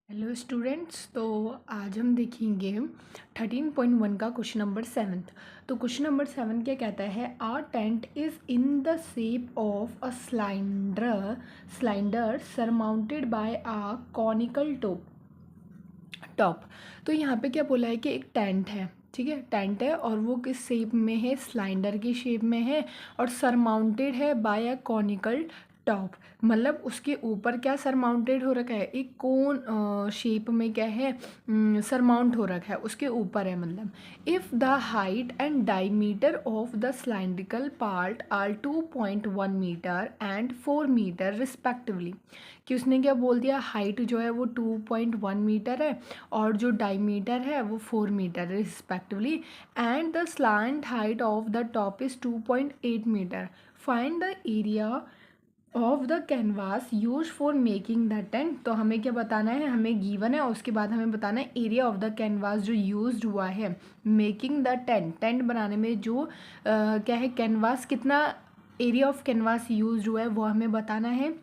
Hello students. तो आज हम देखेंगे 13.1 का क्वेश्चन नंबर 7। तो क्वेश्चन नंबर 7 क्या कहता है, our tent is in the shape of a cylinder surmounted by a conical top. तो यहाँ पे क्या बोला है कि एक टेंट है, ठीक है, टेंट है और वो किस शेप में है, सिलेंडर की शेप में है और सरमाउंटेड है बाय अ कॉनिकल टॉप। मतलब उसके ऊपर क्या सरमाउंटेड हो रखा है, एक कोन शेप में क्या है, सरमाउंट हो रखा है, उसके ऊपर है। मतलब if the height and diameter of the cylindrical part are 2.1 metre and 4 metre respectively. कि उसने क्या बोल दिया, हाइट जो है वो 2.1 मीटर है और जो डायमीटर है वो 4 मीटर है respectively, and the slant height of the top is 2.8 metre. Find the area of the canvas use for making the tent. तो हमें क्या बताना है, हमें गिवन है और उसके बाद हमें बताना है एरिया ऑफ द कैनवास जो यूज हुआ है मेकिंग द टेंट बनाने में। जो क्या है, कैनवास कितना एरिया ऑफ कैनवास यूज हुआ है वो हमें बताना है।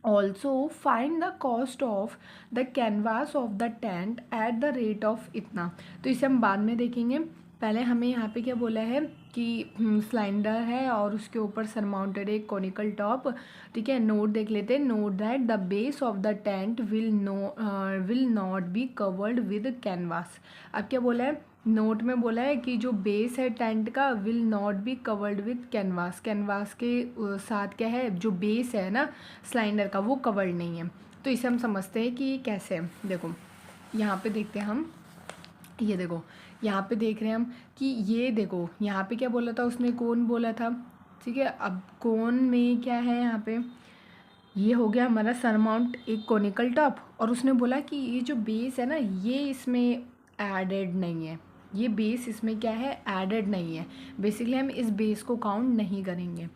Also find the cost of the canvas of the tent at the rate of इतना। तो इसे हम बाद में देखेंगे। पहले हमें यहाँ पे क्या बोला है कि सिलेंडर है और उसके ऊपर सरमाउंटेड एक कॉनिकल टॉप, ठीक है। नोट देख लेते हैं। Note that the base of the tent will not be covered with canvas. अब क्या बोला है, नोट में बोला है कि जो बेस है टेंट का will not be covered with canvas. Canvas के साथ क्या है, जो बेस है ना सिलेंडर का वो कवर्ड नहीं है। तो इसे हम समझते हैं कि ये कैसे है। देखो यहाँ पे देखते हैं हम, ये देखो यहाँ पे देख रहे हैं हम कि ये देखो यहाँ पे क्या बोला था उसने, कौन बोला था, ठीक है। अब कौन में क्या है, यहाँ पे ये हो गया हमारा सरमाउंट एक कोनिकल टॉप, और उसने बोला कि ये जो बेस है ना ये इसमें एडेड नहीं है, ये बेस इसमें क्या है, एडेड नहीं है। बेसिकली हम इस बेस को काउंट नहीं करेंगे।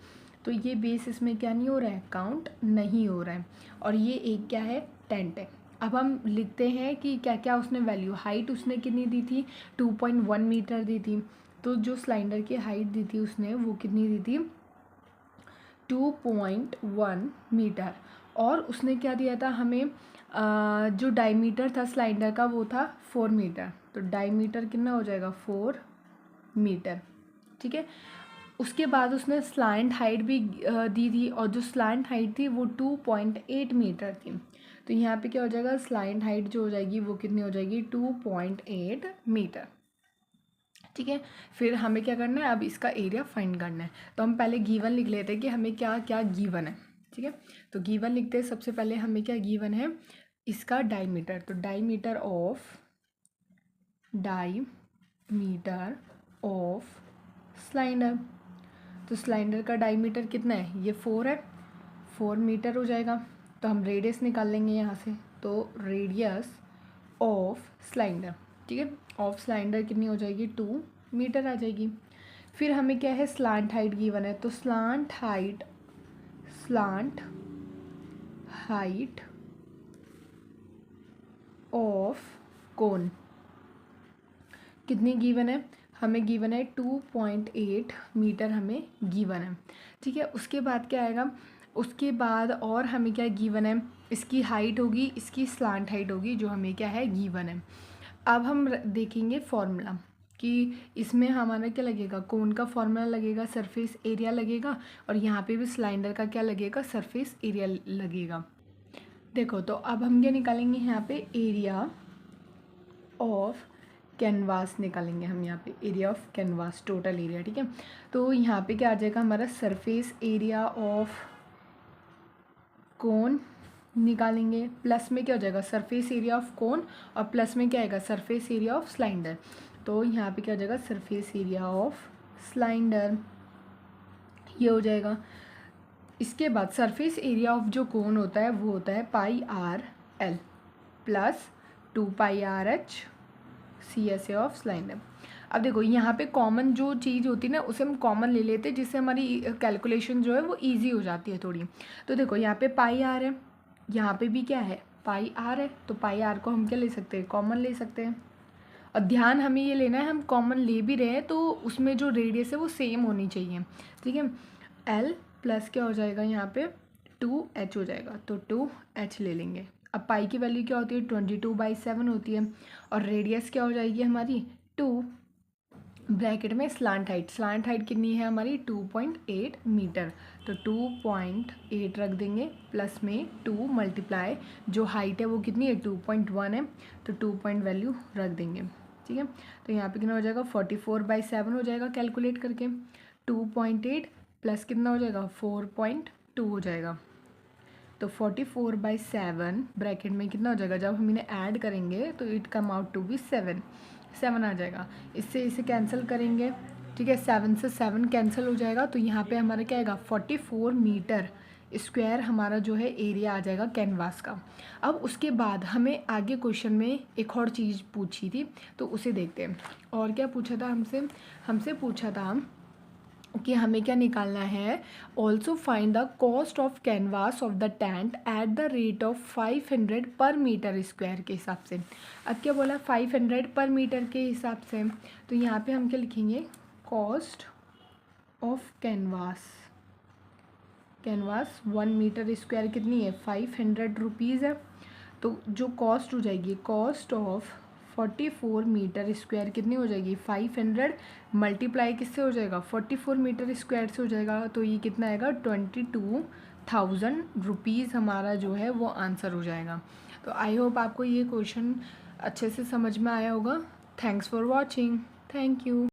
तो ये बेस इसमें क्या नहीं हो रहा है, काउंट नहीं हो रहा है। और ये एक क्या है, टेंट है। अब हम लिखते हैं कि क्या क्या उसने वैल्यू, हाइट उसने कितनी दी थी, 2.1 मीटर दी थी। तो जो सिलेंडर की हाइट दी थी उसने वो कितनी दी थी, 2.1 मीटर। और उसने क्या दिया था हमें, जो डायमीटर था सिलेंडर का वो था 4 मीटर। तो डायमीटर कितना हो जाएगा, 4 मीटर, ठीक है। उसके बाद उसने स्लैंट हाइट भी दी थी और जो स्लैंट हाइट थी वो 2.8 मीटर थी। तो यहाँ पे क्या हो जाएगा, स्लैंट हाइट जो हो जाएगी वो कितनी हो जाएगी, 2.8 मीटर, ठीक है। फिर हमें क्या करना है, अब इसका एरिया फाइंड करना है। तो हम पहले गिवन लिख लेते हैं कि हमें क्या क्या गिवन है, ठीक है। तो गिवन लिखते हैं, सबसे पहले हमें क्या गिवन है, इसका डायमीटर। तो डायमीटर ऑफ सिलेंडर। तो सिलेंडर का डायमीटर कितना है, ये 4 है, 4 मीटर हो जाएगा। तो हम रेडियस निकाल लेंगे यहाँ से। तो रेडियस ऑफ सिलेंडर, ठीक है, ऑफ सिलेंडर कितनी हो जाएगी, 2 मीटर आ जाएगी। फिर हमें क्या है, स्लांट हाइट गिवन है। तो स्लांट हाइट ऑफ कोन कितनी गिवन है, हमें गिवन है 2.8 मीटर हमें गिवन है, ठीक है। उसके बाद क्या आएगा, उसके बाद और हमें क्या गिवन है, इसकी हाइट होगी, इसकी स्लांट हाइट होगी जो हमें क्या है गिवन है। अब हम देखेंगे फॉर्मूला कि इसमें हमारा क्या लगेगा, कोन का फॉर्मूला लगेगा, सरफेस एरिया लगेगा, और यहाँ पे भी सिलेंडर का क्या लगेगा, सरफेस एरिया लगेगा। देखो तो अब हम क्या निकालेंगे, यहाँ पे एरिया ऑफ कैनवास निकालेंगे हम, यहाँ पे area of canvas total area, ठीक है। तो यहाँ पे क्या आ जाएगा हमारा, सरफेस एरिया ऑफ कोन निकालेंगे, प्लस में क्या हो जाएगा, सरफेस एरिया ऑफ कोन, और प्लस में क्या आएगा, सरफेस एरिया ऑफ सिलेंडर। तो यहाँ पे क्या हो जाएगा, सरफेस एरिया ऑफ सिलेंडर, ये हो जाएगा। इसके बाद सरफेस एरिया ऑफ जो कोन होता है वो होता है πr/l plus 2πr/h CSA of cylinder. अब देखो यहाँ पे कॉमन जो चीज़ होती है ना उसे हम कॉमन ले लेते हैं, जिससे हमारी कैलकुलेशन जो है वो इजी हो जाती है थोड़ी। तो देखो यहाँ पे πr है, यहाँ पे भी क्या है, πr है। तो πr को हम क्या ले सकते हैं, कॉमन ले सकते हैं। और ध्यान हमें ये लेना है, हम कॉमन ले भी रहे हैं तो उसमें जो रेडियस है वो सेम होनी चाहिए, ठीक है। l प्लस क्या हो जाएगा यहाँ पे, 2h हो जाएगा। तो 2h ले लेंगे। अब पाई की वैल्यू क्या होती है 22/7 होती है और रेडियस क्या हो जाएगी हमारी 2 ब्रैकेट में स्लांट हाइट कितनी है हमारी 2.8 मीटर। तो 2.8 रख देंगे प्लस में 2 मल्टीप्लाई जो हाइट है वो कितनी है 2.1 है तो 2 पॉइंट वैल्यू रख देंगे। ठीक है, तो यहाँ पे कितना हो जाएगा 44/7 हो जाएगा कैलकुलेट करके। 2.8 प्लस कितना हो जाएगा 4.2 हो जाएगा। तो 44/7 ब्रैकेट में कितना हो जाएगा, जब हम इन्हें ऐड करेंगे तो it come out to be 7 आ जाएगा। इससे इसे कैंसिल करेंगे, ठीक है, 7 से 7 कैंसिल हो जाएगा। तो यहाँ पे हमारा क्या आएगा 44 मीटर स्क्वायर हमारा जो है एरिया आ जाएगा कैनवास का। अब उसके बाद हमें आगे क्वेश्चन में एक और चीज़ पूछी थी तो उसे देखते हैं। और क्या पूछा था हमसे पूछा था कि हमें क्या निकालना है, also find the cost of canvas of the tent at the rate of 500 पर मीटर स्क्वायर के हिसाब से। अब क्या बोला 500 पर मीटर के हिसाब से, तो यहाँ पे हम क्या लिखेंगे cost of canvas 1 metre square कितनी है 500 रुपीज़ है। तो जो कॉस्ट हो जाएगी कॉस्ट ऑफ 44 मीटर स्क्वायर कितनी हो जाएगी 500 मल्टीप्लाई किससे हो जाएगा 44 मीटर स्क्वायर से हो जाएगा। तो ये कितना आएगा 22,000 रुपीज़ हमारा जो है वो आंसर हो जाएगा। तो आई होप आपको ये क्वेश्चन अच्छे से समझ में आया होगा। Thanks for watching. Thank you.